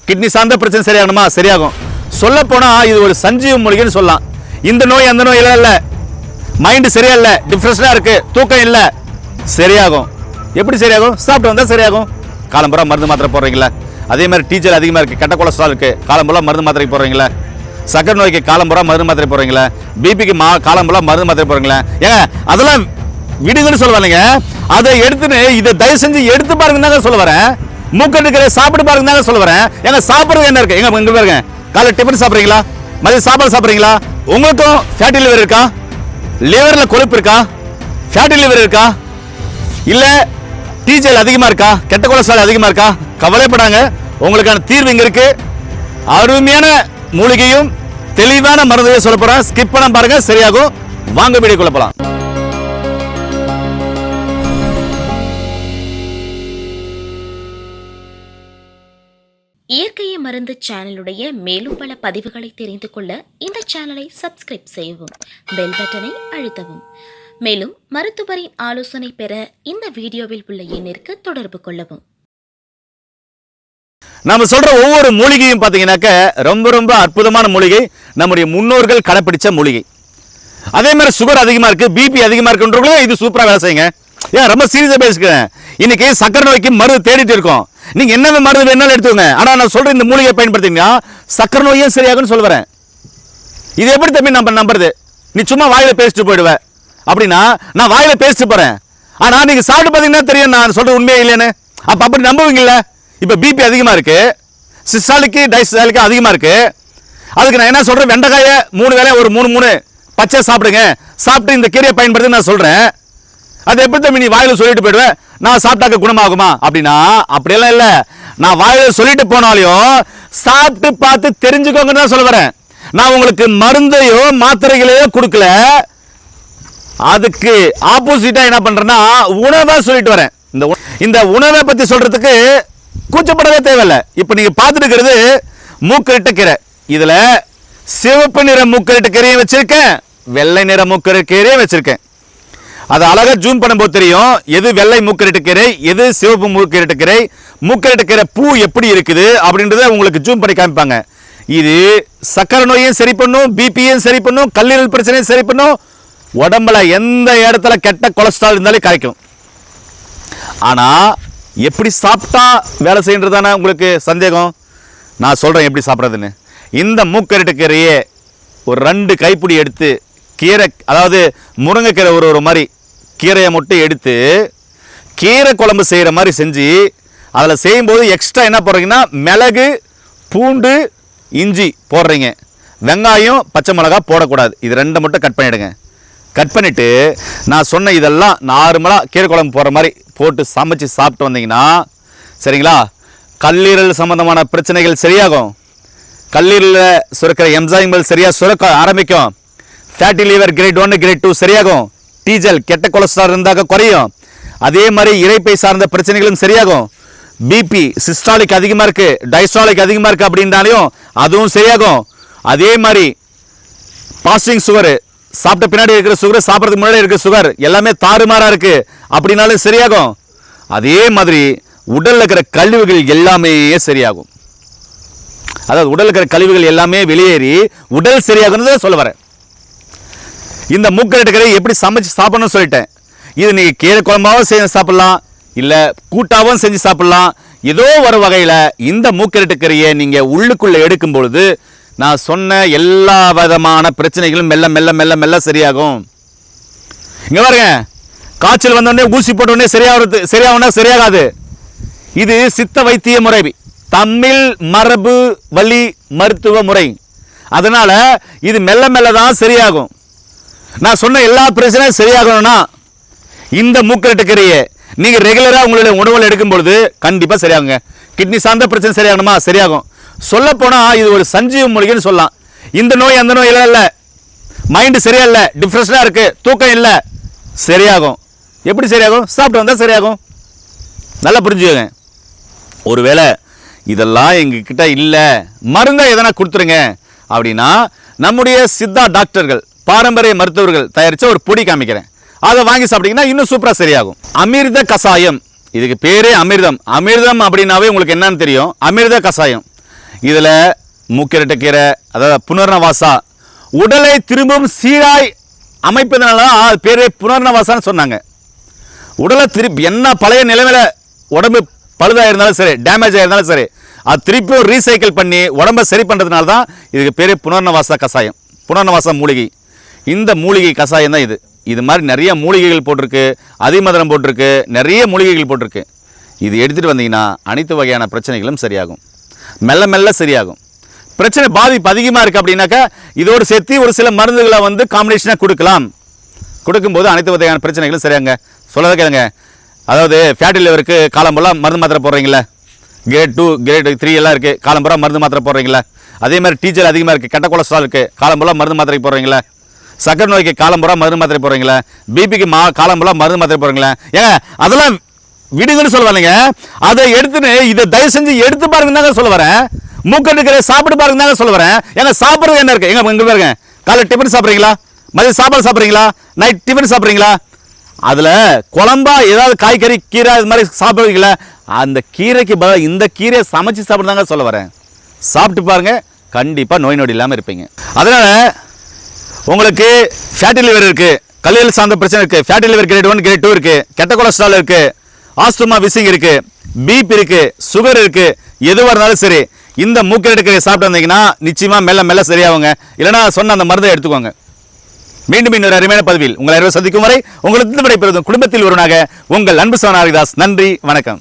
Kidney சார்ந்த பிரச்சனை சரியாகணுமா? சரியாகும். சொல்ல போனா இது ஒரு சஞ்சீவ மூலிகைன்னு சொல்லலாம். இந்த நோய் அந்த நோய் இல்ல, மைண்ட் சரியா இல்ல, டிப்ரெஷனா இருக்கு, தூக்கம் இல்ல, சரியாகும். எப்படி சரியாகும்? சாப்பிட்டு வந்தா சரியாகும். காலம்புறா மருந்து மாத்திரை போடுறீங்களா? அதே மாதிரி டீச்சர் அதிகமா இருக்கு, கெட்ட கொலஸ்ட்ரால் இருக்கு, காலம்புறா மருந்து மாத்திரை போடுறீங்களா? சக்கரை நோய்க்கு காலம்புறா மருந்து மாத்திரை போடுறீங்களா? பிபிக்கு காலம்புறா மருந்து மாத்திரை போடுறீங்களா? ஏங்க அதெல்லாம் விடுங்கன்னு சொல்லுவாங்க. அதை எடுத்துன்னு இதை தயவு செஞ்சு எடுத்து பாருங்க தாங்க சொல்ல வரேன். மூக்கெடுக்கிற சாப்பிட்டு பாருங்க தாங்க சொல்ல வரேன். எங்க சாப்பிடுறது என்ன இருக்கு? எங்க இங்க பாருங்க, காலை டிஃபன் சாப்பிடுறீங்களா? மதியம் சாப்பாடு சாப்பிடுறீங்களா? உங்களுக்கும் ஃபேட்டி லிவர் இருக்கா? லிவர்ல கொழுப்பு இருக்கா? ஃபேட்டி லிவர் இருக்கா? இல்ல டீஜல் அதிகமா இருக்கா? கெட்ட கொலஸ்ட்ரால் அதிகமா இருக்கா? கவலைப்படாங்க, உங்களுக்கான தீர்வு இங்க இருக்கு. அருமையான மூலிகையும் தெளிவான மருந்தையும் சொல்ல போறேன். ஸ்கிப் பண்ண பாருங்க, சரியாகும். வாங்க வீடியோக்குள்ள போலாம். இயற்கையை மருந்து சேனலுடைய மேலும் பல பதிவுகளை தெரிந்து கொள்ள இந்த சேனலை சப்ஸ்கிரைப் செய்யவும், பெல் பட்டனை அழுத்தவும். மேலும் மருத்துவரின் ஆலோசனை பெற இந்த வீடியோவில் உள்ள எண்ணிற்கு தொடர்பு கொள்ளவும். நாம சொல்ற ஒவ்வொரு மூலிகையும் பாத்தீங்கன்னாக்க ரொம்ப ரொம்ப அற்புதமான மூலிகை, நம்முடைய முன்னோர்கள் கடைப்பிடிச்ச மூலிகை. அதே மாதிரி சுகர் அதிகமா இருக்கு, பிபி அதிகமா இருக்குன்றவங்களும் இது சூப்பரா வேலை செய்யுங்க. ஏன் ரொம்ப சீரியஸா பேசுகிறேன். இன்னைக்கு சக்கரை நோய்க்கு மருந்து தேடிட்டு இருக்கோம். நீங்க என்ன மருந்து வேணாலும் எடுத்துக்கோங்க. ஆனா நான் சொல்ற இந்த மூலிகையை பயன்படுத்திங்கன்னா சக்கரை நோயும் சரியாகும்னு சொல்ல வரேன். இது எப்படி தம்பி நம்ம நம்புறது? நீ சும்மா வாயில பேசிட்டு போயிடுவ அப்படின்னா நான் வாயில பேசிட்டு போறேன். ஆனா நீங்க சாப்பிட்டு பாத்தீங்கன்னா தெரியும் நான் சொல்றது உண்மையே இல்லைன்னு. அப்ப அப்படி நம்புவீங்கல்ல? இப்ப பிபி அதிகமா இருக்கு, சிஸ்டாலிக்கு டைஸ்டாலிக்கு அதிகமா இருக்கு. அதுக்கு நான் என்ன சொல்றேன், வெண்டைக்காயை 3 வேளை ஒரு 3 பச்சை சாப்பிடுங்க, சாப்பிட்டு இந்த கீரையை பயன்படுத்தி நான் சொல்றேன். அது எப்படி தம்பி நீ வாயில சொல்லிட்டு போயிடுவேன், நான் சாப்பிட்டாக்க குணமாகுமா அப்படின்னா அப்படியெல்லாம் இல்ல. நான் வாயில சொல்லிட்டு போனாலையும் சாப்பிட்டு பார்த்து தெரிஞ்சுக்கோங்கன்னு தான் சொல்ல வரேன். நான் உங்களுக்கு மருந்தையோ மாத்திரைகளையோ கொடுக்கல, அதுக்கு ஆப்போசிட்டா என்ன பண்றேன்னா உணவை சொல்லிட்டு வரேன். இந்த உணவை பத்தி சொல்றதுக்கு கூச்சப்படவே தேவையில்லை. இப்ப நீங்க பார்த்துட்டு இருக்கிறது மூக்கரிட்ட கீரை. இதுல சிவப்பு நிற மூக்கரிட்ட கீரையும் வச்சிருக்கேன், வெள்ளை நிற மூக்கரிட்ட கீரையும் வச்சிருக்கேன். அது அழகா ஜூம் பண்ணும்போது தெரியும் எது வெள்ளை மூக்கரிட்ட கீரை, எது சிவப்பு மூக்கரிட்ட கீரை. மூக்கரிட்ட கீரை பூ எப்படி இருக்குது அப்படின்றத உங்களுக்கு ஜூம் பண்ணி காமிப்பாங்க. இது சக்கரை நோயையும் சரி பண்ணும், பிபியும் சரி பண்ணும், கல்லீரல் பிரச்சனையும் சரி பண்ணும், உடம்புல எந்த இடத்துல கெட்ட கொலஸ்ட்ரால் இருந்தாலும் கரைக்கும். ஆனா எப்படி சாப்பிட்டா வேலை செய்யறதானே உங்களுக்கு சந்தேகம். நான் சொல்றேன் எப்படி சாப்பிட்றதுன்னு. இந்த மூக்கரிட்ட கீரையே ஒரு 2 கைப்பிடி எடுத்து, கீரை அதாவது முருங்கைக்கீரை ஒரு மாதிரி கீரையை மட்டும் எடுத்து கீரை குழம்பு செய்கிற மாதிரி செஞ்சு அதில் செய்யும்போது எக்ஸ்ட்ரா என்ன போடுறீங்கன்னா மிளகு, பூண்டு, இஞ்சி போடுறீங்க. வெங்காயம், பச்சை மிளகா போடக்கூடாது. இது 2 மட்டும் கட் பண்ணிவிடுங்க. கட் பண்ணிவிட்டு நான் சொன்ன இதெல்லாம் நார்மலாக கீரை குழம்பு போடுற மாதிரி போட்டு சமைச்சு சாப்பிட்டு வந்தீங்கன்னா சரிங்களா, கல்லீரல் சம்பந்தமான பிரச்சனைகள் சரியாகும். கல்லீரலில் சுரக்கிற என்சைம்கள் சரியாக சுரக்க ஆரம்பிக்கும். ஃபேட்டி லிவர் கிரேட் 1 கிரேட் 2 சரியாகும். டீஜல் கெட்ட கொலஸ்ட்ரால் இருந்தாக்க குறையும். அதே மாதிரி இரைப்பை சார்ந்த பிரச்சனைகளும் சரியாகும். பிபி சிஸ்டாலிக் அதிகமாக இருக்கு, டைஸ்டாலிக் அதிகமாக இருக்கு அப்படின்னாலையும் அதுவும் சரியாகும். அதே மாதிரி பாஸ்டிங் சுகர், சாப்பிட்ட பின்னாடி இருக்கிற சுகர், சாப்பிட்றதுக்கு முன்னாடி இருக்கிற சுகர் எல்லாமே தாறுமாறா இருக்கு அப்படின்னாலும் சரியாகும். அதே மாதிரி உடல்ல இருக்கிற கழிவுகள் எல்லாமே சரியாகும். அதாவது உடல் இருக்கிற கழிவுகள் எல்லாமே வெளியேறி உடல் சரியாகும்னு சொல்ல வரேன். இந்த மூக்கரிட்ட கீரை எப்படி சமைச்சு சாப்பிடணும்னு சொல்லிட்டேன். இது நீங்க கீரை குழம்பாவும் செஞ்சு சாப்பிடலாம், இல்ல கூட்டாவும் செஞ்சு சாப்பிடலாம். ஏதோ ஒரு வகையில இந்த மூக்கரிட்ட கீரையை நீங்க உள்ளுக்குள்ள எடுக்கும் பொழுது நான் சொன்ன எல்லா விதமான பிரச்சனைகளும் மெல்ல மெல்ல மெல்ல மெல்ல சரியாகும். இங்க பாருங்க, காய்ச்சல் வந்தோடனே ஊசி போட்டோடனே சரியாகும்னா சரியாகாது. இது சித்த வைத்திய முறை, தமிழ் மரபு வழி மருத்துவ முறை. அதனால இது மெல்ல மெல்ல தான் சரியாகும். நான் சொன்ன எல்லா பிரச்சனையும் சரியாகணும்னா இந்த மூக்கரிட்ட கீரையை நீங்க ரெகுலரா உங்களுடைய உணவுல எடுக்கும் பொழுது கண்டிப்பா சரியாகுங்க. கிட்னி சார்ந்த பிரச்சனை சரியாகணுமா? சரியாகும். சொல்ல போனா இது ஒரு சஞ்சீவ மூலிகைன்னு சொல்லலாம். இந்த நோய் அந்த நோய் இல்ல, மைண்ட் சரியா இல்ல, டிப்ரெஷனா இருக்கு, தூக்கம் இல்ல, சரியாகும். எப்படி சரியாகும்? சாப்பிட்டு வந்தா சரியாகும். நல்லா புரிஞ்சுக்கோங்க. ஒருவேளை இதெல்லாம் எங்ககிட்ட இல்ல, மருந்தை எதனா கொடுத்துருங்க அப்படின்னா நம்முடைய சித்தா டாக்டர்கள், பாரம்பரிய மருத்துவர்கள் தயாரிச்ச ஒரு பொடி காமிக்கிறேன். அதை வாங்கி சாப்பிட்டீங்கன்னா இன்னும் சூப்பரா சரியாகும். அமிர்த கசாயம், இதுக்கு பேரே அமிர்தம். அமிர்தம் அப்படின்னாவே உங்களுக்கு என்னன்னு தெரியும். அமிர்த கசாயம் இதில் மூக்கிரட்டைக்கீரை, அதாவது புனர்ணவாசா, உடலை திரும்பவும் சீராய் அமைப்பதனால தான் அது பேரே புனர்ணவாசான்னு சொன்னாங்க. உடலை திருப்பி என்ன பழைய நிலைமையில உடம்பு பழுதாக இருந்தாலும் சரி, டேமேஜ் ஆயிருந்தாலும் சரி, அது திருப்பியும் ரீசைக்கிள் பண்ணி உடம்பை சரி பண்ணுறதுனால தான் இதுக்கு பேர் புனர்ணவாசா கஷாயம், புனர்ணவாசா மூலிகை. இந்த மூலிகை கஷாயம் தான் இது. இது மாதிரி நிறைய மூலிகைகள் போட்டிருக்கு, அதிமதுரம் போட்டிருக்கு, நிறைய மூலிகைகள் போட்டிருக்கு. இது எடுத்துகிட்டு வந்தீங்கன்னா அனைத்து வகையான பிரச்சனைகளும் சரியாகும், மெல்ல மெல்ல சரியாகும். பிரச்சனை பாதிப்பு அதிகமாக இருக்குது அப்படின்னாக்கா இதோடு சேர்த்து ஒரு சில மருந்துகளை வந்து காம்பினேஷனாக கொடுக்கலாம். கொடுக்கும்போது அனைத்து வகையான பிரச்சனைகளும் சரியாங்க. சொல்லதை கேளுங்க. அதாவது ஃபேட்டி லிவருக்கு காலம்பெல்லாம் மருந்து மாத்திரை போடுறீங்களா, கிரேட் 2 கிரேட் 3 எல்லாம் இருக்குது, காலம்புறா மருந்து மாத்திரை போடுறீங்களா. அதே மாதிரி டீச்சர் அதிகமாக இருக்குது, கெட்ட கொலஸ்ட்ரால் இருக்குது, காலம்பெல்லாம் மருந்து மாத்திரை போடுறீங்களா. சக்கரை நோய்க்கு காலம்புறா மருந்து மாத்திரை போடுறீங்களா, பிபிக்கு காலம்பெல்லாம் மருந்து மாத்திரை போடுறீங்களா. ஏங்க அதெல்லாம் விடுங்கன்னு சொல்ல வரலைங்க. அதை எடுத்துன்னு இதை தயவு செஞ்சு எடுத்து பாருங்க தாங்க சொல்ல வரேன். மூக்கட்டுக்கிற சாப்பிட்டு பாருங்க தாங்க சொல்ல வரேன். ஏங்க சாப்பிட்றது என்ன இருக்குது? எங்கே பாருங்க, காலையில் டிஃபன் சாப்பிட்றீங்களா, மதியம் சாப்பாடு சாப்பிட்றீங்களா, நைட் டிஃபன் சாப்பிட்றீங்களா, அதில் குழம்பா ஏதாவது காய்கறி கீரை இது மாதிரி சாப்பிடுவீங்களா, அந்த கீரைக்கு பதிலாக இந்த கீரையை சமைச்சு சாப்பிடுதாங்க சொல்ல வரேன். சாப்பிட்டு பாருங்க, கண்டிப்பாக நோய் நொடி இல்லாமல் இருப்பீங்க. அதனால் உங்களுக்கு ஃபேட்டி லிவர் இருக்குது, கல்லீரல் சார்ந்த பிரச்சனை இருக்குது, ஃபேட்டி லிவர் கிரேட் 1 கிரேட் 2 இருக்குது, கெட்ட கொலஸ்ட்ரால் இருக்குது, ஆஸ்துமா விசிங் இருக்குது, பிபி இருக்குது, சுகர் இருக்குது, எதுவாக இருந்தாலும் சரி இந்த மூக்கிரட்டை சாப்பிட்டு வந்தீங்கன்னா நிச்சயமாக மெல்ல மெல்ல சரியாகுங்க. இல்லைனா சொன்ன அந்த மருந்தை எடுத்துக்கோங்க. மீண்டும் இன்னொரு அருமையான பதிவில் உங்களை சந்திக்கும் வரை உங்களுக்கு விடைபெறும் குடும்பத்தில் ஒருவனாக உங்கள் அன்பு சகோதரன் ஹரிதாஸ். நன்றி, வணக்கம்.